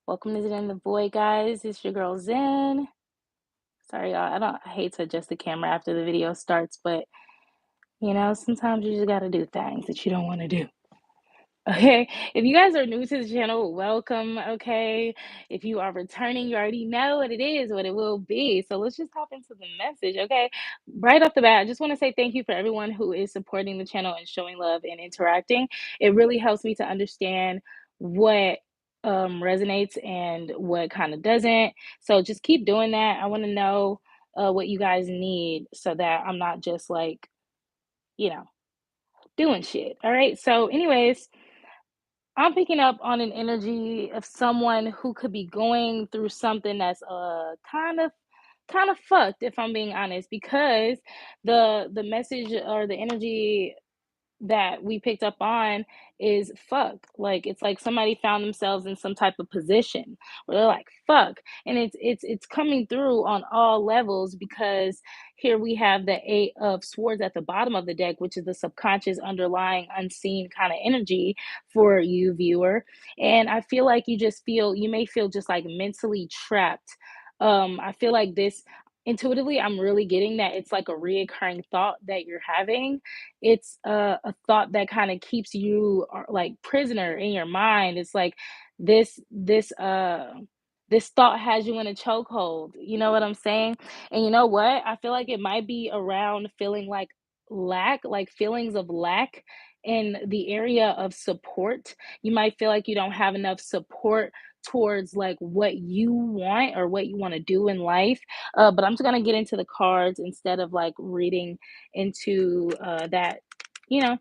Welcome to Zen the Void, guys. It's your girl Zen. Sorry, y'all. I hate to adjust the camera after the video starts, but sometimes you just gotta do things that you don't want to do. Okay, if you guys are new to the channel, welcome. Okay, if you are returning, you already know what it is, what it will be. So let's just hop into the message. Okay, right off the bat, I just want to say thank you for everyone who is supporting the channel and showing love and interacting. It really helps me to understand what resonates and what kind of doesn't. So just keep doing that. I want to know what you guys need so that I'm not just like, you know, doing shit. All right. So, anyways. I'm picking up on an energy of someone who could be going through something that's kind of fucked, if I'm being honest, because the message or the energy that we picked up on is fuck. Like it's like somebody found themselves in some type of position where they're like fuck, and it's coming through on all levels because here we have the eight of swords at the bottom of the deck, which is the subconscious underlying unseen kind of energy for you viewer. And I feel like you may feel just like mentally trapped. I feel like this intuitively I'm really getting that it's like a reoccurring thought that you're having. It's a thought that kind of keeps you like prisoner in your mind. It's like this thought has you in a chokehold. You know what I'm saying? And you know what? I feel like it might be around feeling like lack, like feelings of lack in the area of support. You might feel like you don't have enough support towards like what you want or what you want to do in life. But I'm just gonna get into the cards instead of like reading into that. You know,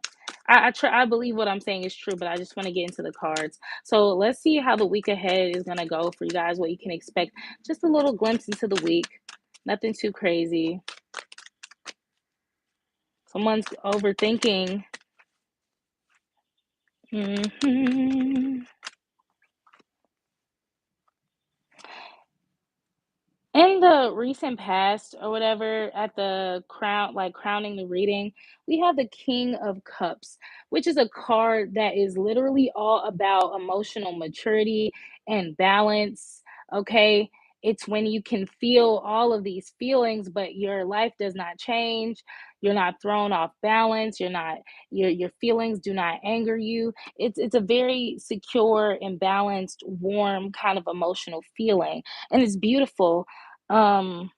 I believe what I'm saying is true, but I just want to get into the cards. So let's see how the week ahead is gonna go for you guys. What you can expect. Just a little glimpse into the week. Nothing too crazy. Someone's overthinking. Mhm. In the recent past or whatever, at the crown, like crowning the reading, we have the King of Cups, which is a card that is literally all about emotional maturity and balance. Okay. It's when you can feel all of these feelings, but your life does not change. You're not thrown off balance. Your feelings do not anger you. It's a very secure and balanced, warm kind of emotional feeling. And it's beautiful. um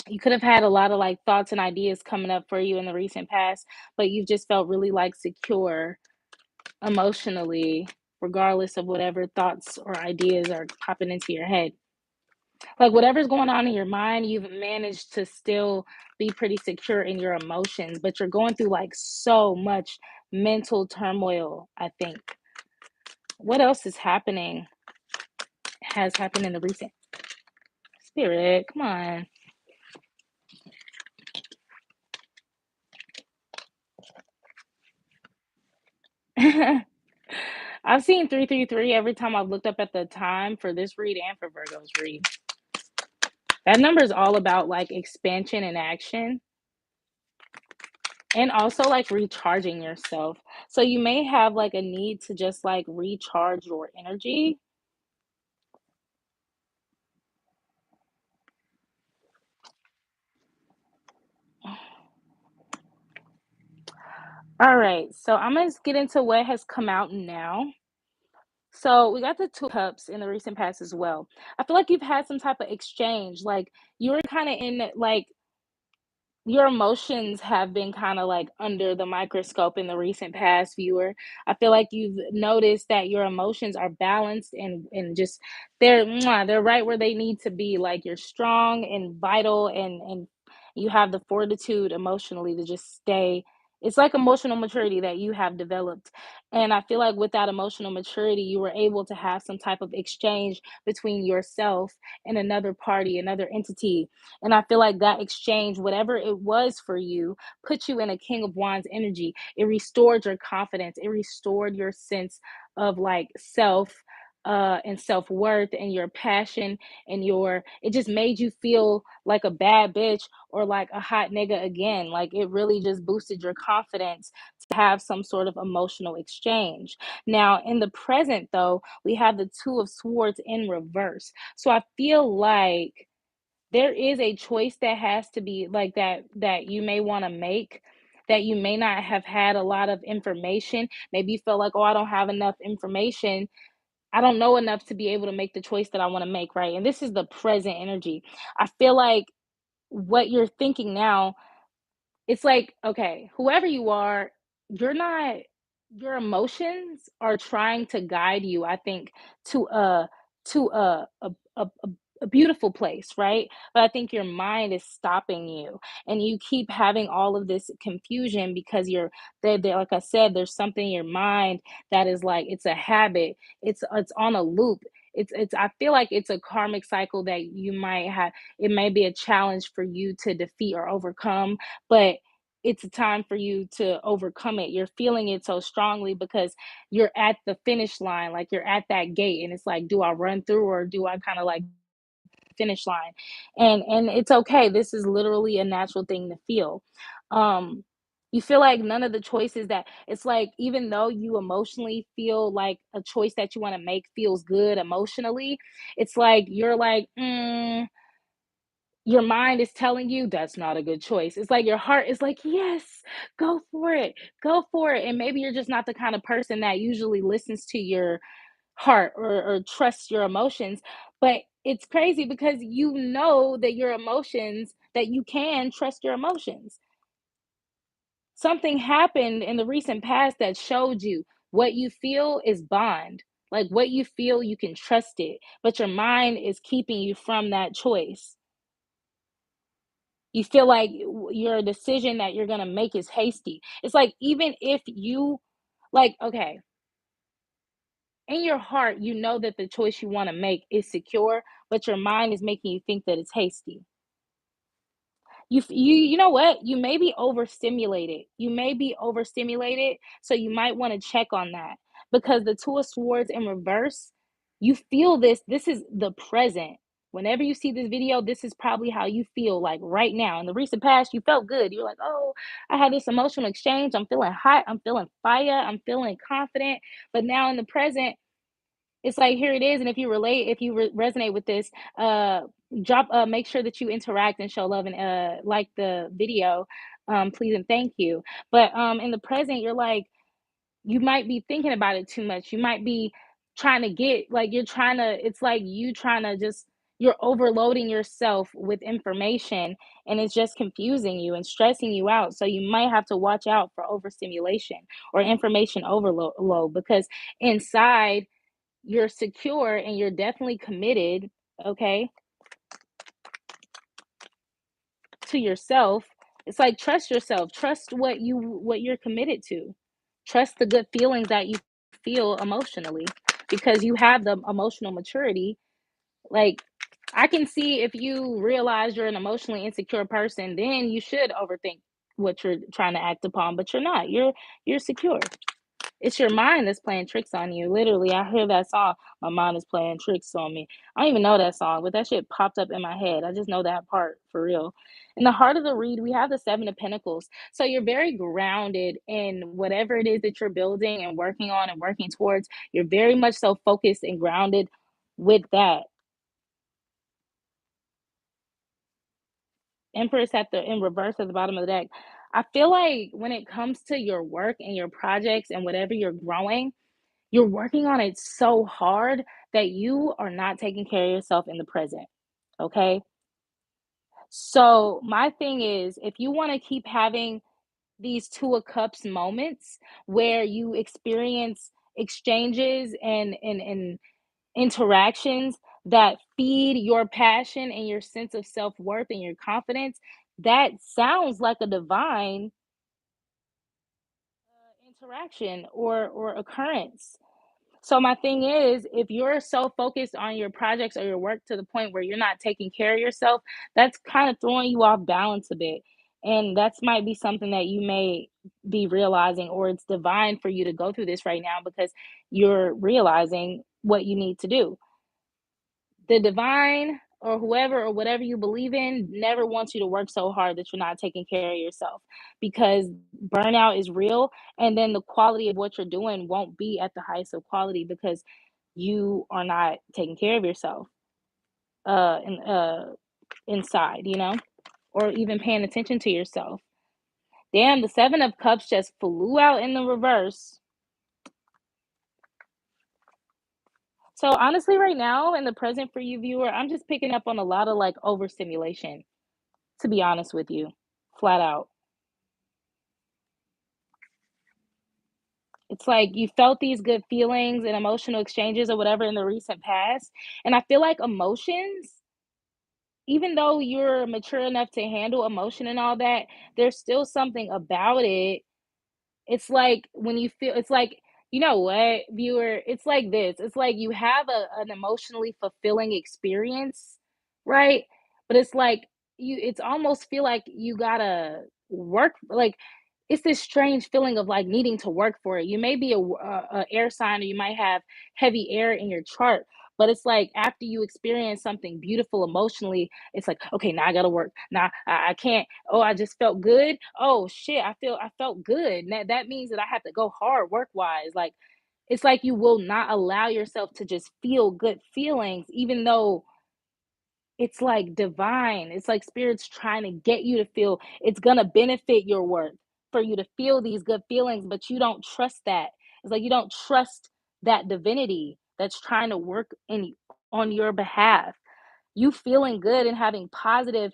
you could have had a lot of like thoughts and ideas coming up for you in the recent past, but you've just felt really like secure emotionally, regardless of whatever thoughts or ideas are popping into your head. Like whatever's going on in your mind, you've managed to still be pretty secure in your emotions, but you're going through like so much mental turmoil, I think. What else is happening, has happened in the recent spirit? Come on. I've seen 333 every time I've looked up at the time for this read and for Virgo's read. That number is all about like expansion and action and also like recharging yourself. So you may have like a need to just like recharge your energy. All right, so I'm gonna get into what has come out now. So we got the two cups in the recent past as well. I feel like you've had some type of exchange. Like you were kind of in like your emotions have been kind of like under the microscope in the recent past, viewer. I feel like you've noticed that your emotions are balanced and just they're right where they need to be. Like you're strong and vital and you have the fortitude emotionally to just stay. It's like emotional maturity that you have developed. And I feel like with that emotional maturity, you were able to have some type of exchange between yourself and another party, another entity. And I feel like that exchange, whatever it was for you, put you in a King of Wands energy. It restored your confidence. It restored your sense of like self. and self-worth and your passion and your it just made you feel like a bad bitch or like a hot nigga again. Like it really just boosted your confidence to have some sort of emotional exchange. Now in the present though, we have the two of swords in reverse. So I feel like there is a choice that has to be like that you may want to make, that you may not have had a lot of information. Maybe you feel like, oh, I don't have enough information, I don't know enough to be able to make the choice that I want to make, right? And this is the present energy. I feel like what you're thinking now, it's like, okay, whoever you are, you're not your emotions are trying to guide you, I think, to a to a beautiful place, right? But I think your mind is stopping you, and you keep having all of this confusion because you're they like I said, there's something in your mind that is like it's a habit, it's on a loop. It's I feel like it's a karmic cycle that you might have. It may be a challenge for you to defeat or overcome, but it's a time for you to overcome it. You're feeling it so strongly because you're at the finish line, like you're at that gate, and it's like, do I run through or do I kind of like finish line? And it's okay. This is literally a natural thing to feel. Um, you feel like none of the choices that it's like, even though you emotionally feel like a choice that you want to make feels good emotionally, it's like you're like, your mind is telling you that's not a good choice. It's like your heart is like, yes, go for it, go for it. And maybe you're just not the kind of person that usually listens to your heart or trusts your emotions. But it's crazy because you know that your emotions, that you can trust your emotions. Something happened in the recent past that showed you what you feel is bond. Like what you feel, you can trust it, but your mind is keeping you from that choice. You feel like your decision that you're gonna make is hasty. It's like even if you like, okay, in your heart, you know that the choice you wanna make is secure, but your mind is making you think that it's hasty. You know what? You may be overstimulated. You may be overstimulated, so you might want to check on that because the two of swords in reverse, you feel this. This is the present. Whenever you see this video, this is probably how you feel like right now. In the recent past, you felt good. You're like, oh, I had this emotional exchange. I'm feeling hot. I'm feeling fire. I'm feeling confident. But now in the present, it's like here it is, and if you relate, if you resonate with this, uh, drop. Make sure that you interact and show love and like the video, please and thank you. But in the present, you're like you might be thinking about it too much. You might be trying to get like you're trying to. It's like you trying to just you're overloading yourself with information, and it's just confusing you and stressing you out. So you might have to watch out for overstimulation or information overload because inside you're secure and you're definitely committed, okay, to yourself. It's like trust yourself, trust what you're committed to. Trust the good feelings that you feel emotionally because you have the emotional maturity. Like I can see if you realize you're an emotionally insecure person, then you should overthink what you're trying to act upon, but you're not. You're secure. It's your mind that's playing tricks on you. Literally, I hear that song, "My mind is playing tricks on me." I don't even know that song, but that shit popped up in my head. I just know that part for real. In the heart of the read, we have the Seven of Pentacles. So you're very grounded in whatever it is that you're building and working on and working towards. You're very much so focused and grounded with that. Empress at the in reverse at the bottom of the deck. I feel like when it comes to your work and your projects and whatever you're growing, you're working on it so hard that you are not taking care of yourself in the present. Okay. So, my thing is, if you want to keep having these Two of Cups moments where you experience exchanges and interactions that feed your passion and your sense of self worth and your confidence, that sounds like a divine interaction or occurrence. So my thing is, if you're so focused on your projects or your work to the point where you're not taking care of yourself, that's kind of throwing you off balance a bit. And that's might be something that you may be realizing, or it's divine for you to go through this right now because you're realizing what you need to do. The divine or whoever or whatever you believe in never wants you to work so hard that you're not taking care of yourself, because burnout is real, and then the quality of what you're doing won't be at the highest of quality because you are not taking care of yourself in, inside, or even paying attention to yourself. Damn, the 7 of Cups just flew out in the reverse. So honestly, right now in the present for you, viewer, I'm just picking up on a lot of like overstimulation, to be honest with you, flat out. It's like you felt these good feelings and emotional exchanges or whatever in the recent past. And I feel like emotions, even though you're mature enough to handle emotion and all that, there's still something about it. It's like when you feel, it's like, you know what, viewer? It's like this. It's like you have an emotionally fulfilling experience, right? But it's like it's almost feel like you gotta work, like it's this strange feeling of like needing to work for it. You may be a air sign, or you might have heavy air in your chart, but it's like after you experience something beautiful emotionally, it's like, okay, now I gotta work. Now I can't. Oh, I just felt good. Oh shit, I felt good. That means that I have to go hard work wise. Like it's like you will not allow yourself to just feel good feelings, even though it's like divine. It's like spirits trying to get you to feel it's gonna benefit your work for you to feel these good feelings, but you don't trust that. It's like you don't trust that divinity that's trying to work in on your behalf. You feeling good and having positive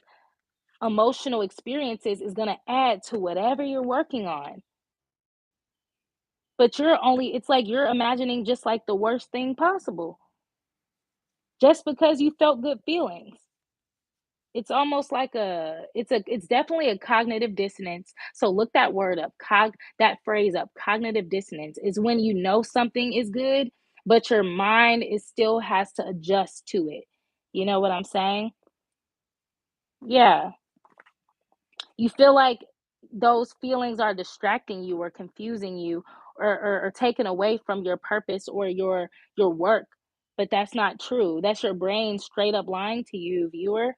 emotional experiences is gonna add to whatever you're working on. But it's like you're imagining just like the worst thing possible just because you felt good feelings. It's almost like it's definitely a cognitive dissonance. So look that word up, that phrase up. Cognitive dissonance is when you know something is good, but your mind is still has to adjust to it. You know what I'm saying? Yeah. You feel like those feelings are distracting you or confusing you, or taken away from your purpose or your work. But that's not true. That's your brain straight up lying to you, viewer.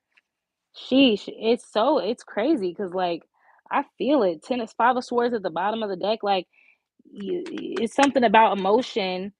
Sheesh, it's crazy because like I feel it. Tennis, 5 of Swords at the bottom of the deck. Like it's something about emotion.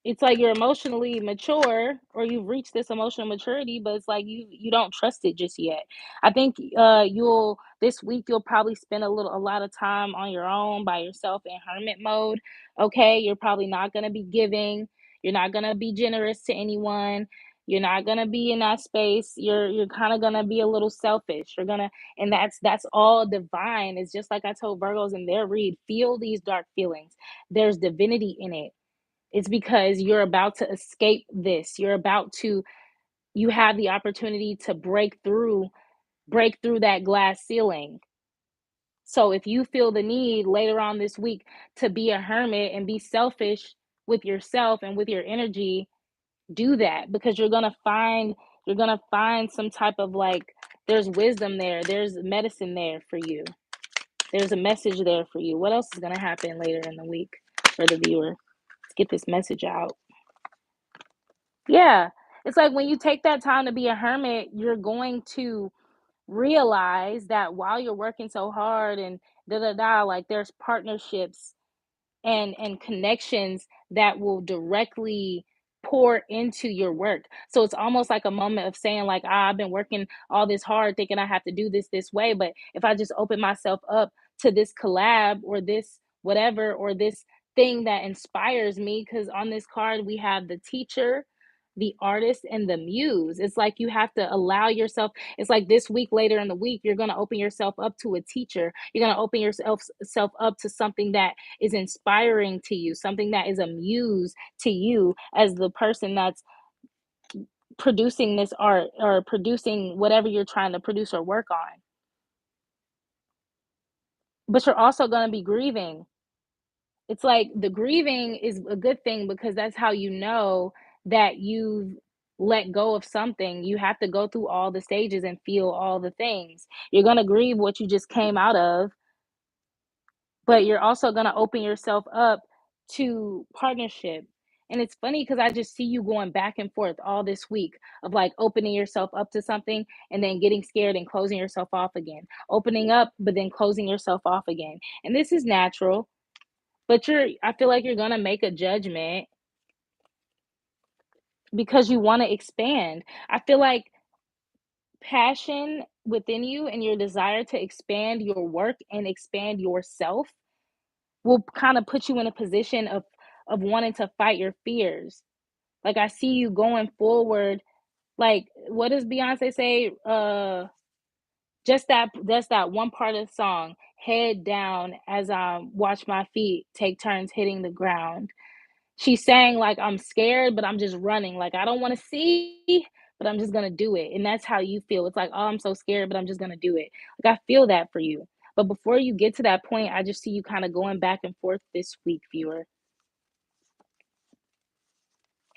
It's like you're emotionally mature, or you've reached this emotional maturity, but it's like you don't trust it just yet. I think you'll this week you'll probably spend a lot of time on your own by yourself in hermit mode. Okay, you're probably not going to be giving, you're not going to be generous to anyone, you're not going to be in that space. You're kind of going to be a little selfish. You're going to, and that's all divine. It's just like I told Virgos in their read, feel these dark feelings. There's divinity in it. It's because you're about to escape this. You have the opportunity to break through that glass ceiling. So if you feel the need later on this week to be a hermit and be selfish with yourself and with your energy, do that, because you're going to find some type of like there's wisdom there. There's medicine there for you. There's a message there for you. What else is going to happen later in the week for the viewer? Let's get this message out. Yeah. It's like when you take that time to be a hermit, you're going to realize that while you're working so hard and da da da, like there's partnerships and connections that will directly pour into your work. So it's almost like a moment of saying like, I've been working all this hard thinking I have to do this way, but if I just open myself up to this collab or this whatever or this thing that inspires me, because on this card we have the teacher, the artist, and the muse. It's like you have to allow yourself. It's like this week, later in the week, you're going to open yourself up to a teacher. You're going to open yourself up to something that is inspiring to you, something that is a muse to you as the person that's producing this art or producing whatever you're trying to produce or work on. But you're also going to be grieving. It's like the grieving is a good thing because that's how you know that you've let go of something. You have to go through all the stages and feel all the things. You're going to grieve what you just came out of, but you're also going to open yourself up to partnership And it's funny because I just see you going back and forth all this week of like opening yourself up to something and then getting scared and closing yourself off again. Opening up, but then closing yourself off again. And this is natural, but I feel like you're going to make a judgment because you want to expand. I feel like passion within you and your desire to expand your work and expand yourself will kind of put you in a position of wanting to fight your fears. Like I see you going forward. Like what does Beyonce say? Just that's that one part of the song. Head down as I watch my feet take turns hitting the ground. She's saying like I'm scared, but I'm just running. Like I don't want to see, but I'm just gonna do it. And that's how you feel. It's like, oh, I'm so scared, but I'm just gonna do it. Like I feel that for you. But before you get to that point, I just see you kind of going back and forth this week, viewer.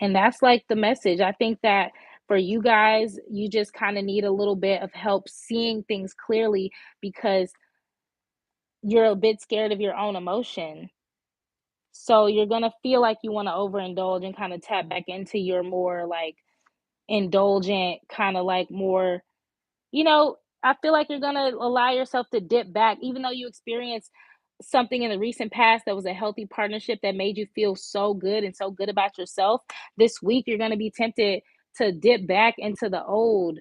And that's like the message. I think that for you guys, you just kind of need a little bit of help seeing things clearly because you're a bit scared of your own emotion. So you're going to feel like you want to overindulge and kind of tap back into your more like indulgent, kind of like more, you know, I feel like you're gonna allow yourself to dip back, even though you experienced something in the recent past that was a healthy partnership that made you feel so good and so good about yourself. This week, you're gonna be tempted to dip back into the old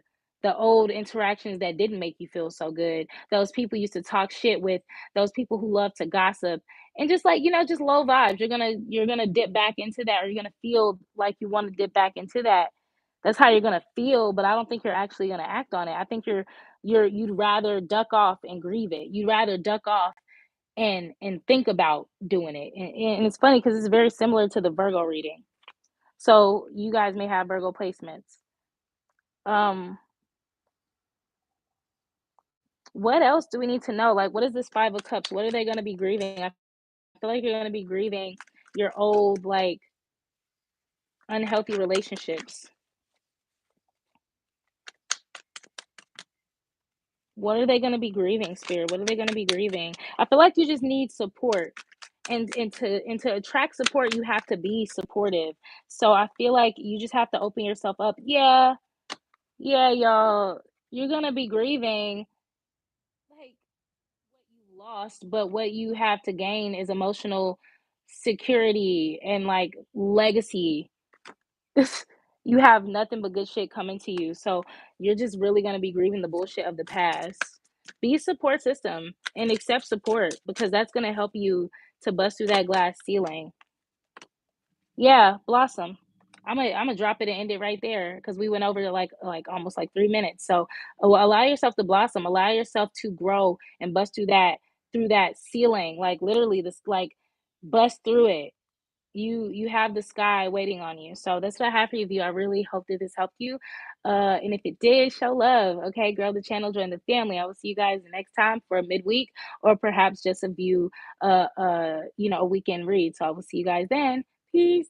interactions that didn't make you feel so good. Those people you used to talk shit with, those people who love to gossip, and just like just low vibes. You're gonna dip back into that, or you're gonna feel like you want to dip back into that. That's how you're gonna feel, but I don't think you're actually gonna act on it. I think you'd rather duck off and grieve it. You'd rather duck off and think about doing it. And it's funny because it's very similar to the Virgo reading. So you guys may have Virgo placements. Um, what else do we need to know? Like, what is this Five of Cups? What are they gonna be grieving? I feel like you're gonna be grieving your old, like, unhealthy relationships. What are they gonna be grieving, Spirit? What are they gonna be grieving? I feel like you just need support. And to attract support, you have to be supportive. So I feel like you just have to open yourself up. Yeah, yeah, y'all. You're gonna be grieving like what you lost, but what you have to gain is emotional security and like legacy. You have nothing but good shit coming to you. So you're just really going to be grieving the bullshit of the past. Be a support system and accept support because that's going to help you to bust through that glass ceiling. Yeah, blossom. I'm gonna drop it and end it right there because we went over to like almost like 3 minutes. So allow yourself to blossom, allow yourself to grow and bust through that ceiling, like literally this like bust through it. You have the sky waiting on you. So that's what I have for you. I really hope that this helped you. And if it did, show love. Okay, grow the channel, join the family. I will see you guys next time for a midweek or perhaps just a view a weekend read. So I will see you guys then. Peace.